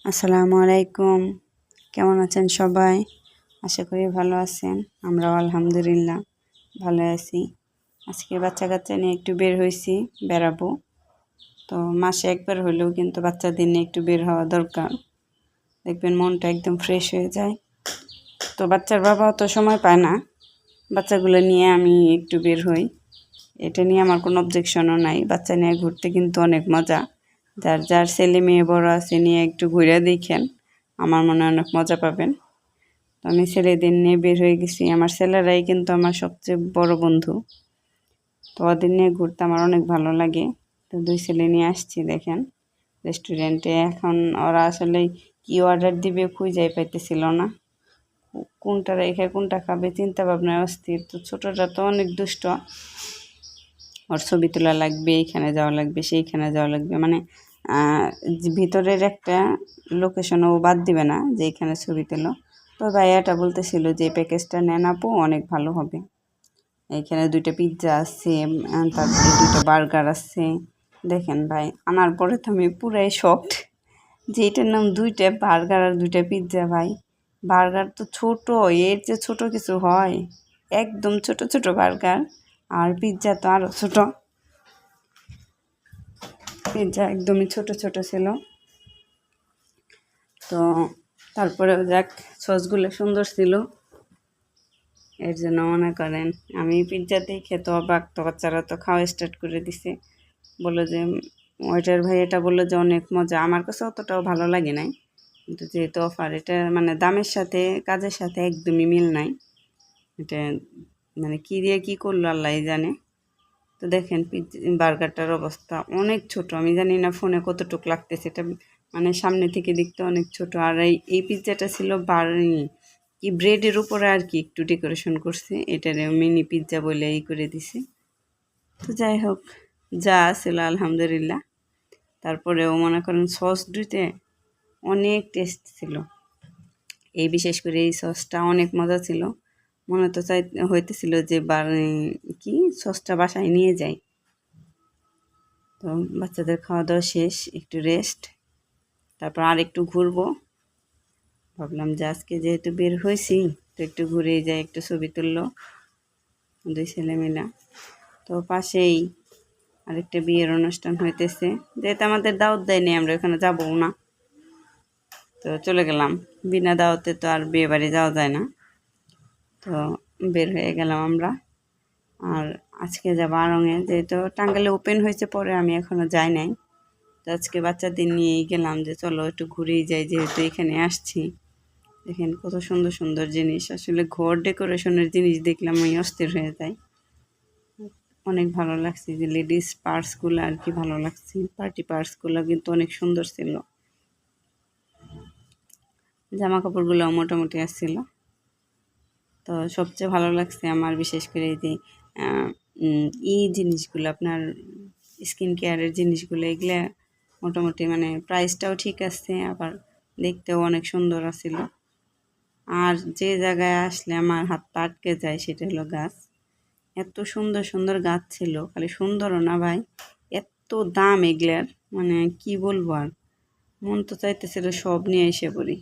আসসালামু আলাইকুম। কেমন আছেন সবাই? আশা করি ভালো আছেন। আমরাও আলহামদুলিল্লাহ ভালো আছি। আজকে বাচ্চা কাচ্চা নিয়ে একটু বের হয়েছি, বেড়াবো। তো মাসে একবার হলেও কিন্তু বাচ্চাদের নিয়ে একটু বের হওয়া দরকার। দেখবেন মনটা একদম ফ্রেশ হয়ে যায়। তো বাচ্চার বাবাও তো সময় পায় না, বাচ্চাগুলো নিয়ে আমি একটু বের হই। এটা নিয়ে আমার কোনো অবজেকশনও নাই। বাচ্চা নিয়ে ঘুরতে কিন্তু অনেক মজা। যার যার ছেলে মেয়ে বড় আছে নিয়ে একটু ঘুরে দেখেন, আমার মনে হয় অনেক মজা পাবেন। তো আমি ছেলেদের নিয়ে বের হয়ে গেছি। আমার ছেলেরাই কিন্তু আমার সবচেয়ে বড় বন্ধু। তো ওদের নিয়ে ঘুরতে আমার অনেক ভালো লাগে। তো 2 ছেলে নিয়ে আসছি দেখেন রেস্টুরেন্টে। এখন ওরা আসলে কি অর্ডার দিবে খুঁজেই পাইতেছিল না, কোনটা রেখে কোনটা খাবে চিন্তা ভাবনায় অস্থির। তো ছোটোটা তো অনেক দুষ্ট, ওর ছবি তোলা লাগবে, এইখানে যাওয়া লাগবে, সেইখানে যাওয়া লাগবে, মানে ভিতরের একটা লোকেশনও বাদ দিবে না যে এখানে ছবি তোলো। তো ভাইয়াটা বলতেছিল যে প্যাকেজটা নেন আপু, অনেক ভালো হবে। এইখানে 2টা পিৎজা আছে, তারপরে 2টা বার্গার আছে। দেখেন ভাই, আনার পরে তো আমি পুরাই শকড যে এটার নাম 2টা বার্গার আর 2টা পিৎজা। ভাই বার্গার তো ছোট, এর যে ছোট কিছু হয়, একদম ছোট ছোট বার্গার। আর পিৎজা তো আরও ছোট, পিৎজা একদমই ছোট ছোট ছিল। তো তারপরে যাক, সসগুলো সুন্দর ছিল, এর জন্য মনে করেন আমি পিৎজাতেই খেতে অবাক। তো বাচ্চারা তো খাওয়া স্টার্ট করে দিছে, বললো যে ওয়েটার ভাই এটা বললো যে অনেক মজা। আমার কাছে অতটাও ভালো লাগে নাই, কিন্তু যেহেতু অফার, এটা মানে দামের সাথে কাজের সাথে একদমই মিল নাই। এটা মানে কী দিয়ে কী করলো আল্লাহ জানে। তো দেখেন বার্গারটার অবস্থা অনেক ছোট, আমি জানি না ফোনে কতটুকু লাগতেছে, এটা মানে সামনে থেকে দেখতে অনেক ছোট। আর এই পিৎজাটা ছিল কি ব্রেডের উপরে আর কি একটু ডেকোরেশন করছে, এটারে মিনি পিৎজা বলে এই করে দিছে। তো যাই হোক, যা ছিল আলহামদুলিল্লাহ। তারপরেও মনে করেন সস দুইতে অনেক টেস্ট ছিল। এই বিশেষ করে এই সসটা অনেক মজা ছিল। মনে তো হইতেছিল যে কি সসটা বাসায় নিয়ে যাই। তো বাচ্চাদের খাওয়া দাওয়া শেষ, একটু রেস্ট, তারপর আর একটু ঘুরবো। ভাবলাম যে আজকে যেহেতু বের হয়েছি, তো একটু ঘুরেই যাই, একটু ছবি তুললো 2 ছেলে মিলা। তো পাশেই আরেকটা বিয়ের অনুষ্ঠান হইতেছে, যেহেতু আমাদের দাওয়াত দেয়নি, আমরা ওখানে যাবো না। তো চলে গেলাম, বিনা দাওয়াতে তো আর বিয়ে বাড়ি যাওয়া যায় না। তো বের হয়ে গেলাম আমরা। আর আজকে যাবো আড়ংয়ে, যেহেতু টাঙ্গাইলে ওপেন হয়েছে, পরে আমি এখনও যাই নাই। তো আজকে বাচ্চাদের নিয়েই গেলাম যে চলো একটু ঘুরেই যাই, যেহেতু এখানে আসছি। দেখেন কত সুন্দর সুন্দর জিনিস, আসলে ঘর ডেকোরেশনের জিনিস দেখলাম আমি অস্থির হয়ে যাই। অনেক ভালো লাগছে যে লেডিস পার্সগুলো আর কি ভালো লাগছে, পার্টি পার্সগুলো কিন্তু অনেক সুন্দর ছিল। জামা কাপড়গুলোও মোটামুটি আসছিল। তো সবচেয়ে ভালো লাগছে আমার বিশেষ করে এই যে এই জিনিসগুলো, আপনার স্কিন কেয়ারের জিনিসগুলো, এগুলো মোটামুটি মানে প্রাইসটাও ঠিক আছে, আবার দেখতেও অনেক সুন্দর আছিল। আর যে জায়গায় আসলে আমার হাত পা আটকে যায় সেটা হলো গাছ। এত সুন্দর সুন্দর গাছ ছিল, খালি সুন্দরও না ভাই, এত দাম এগুলার, মানে কি বলবো। আর মন তো চাইতেছিল সব নিয়ে এসে পড়ি।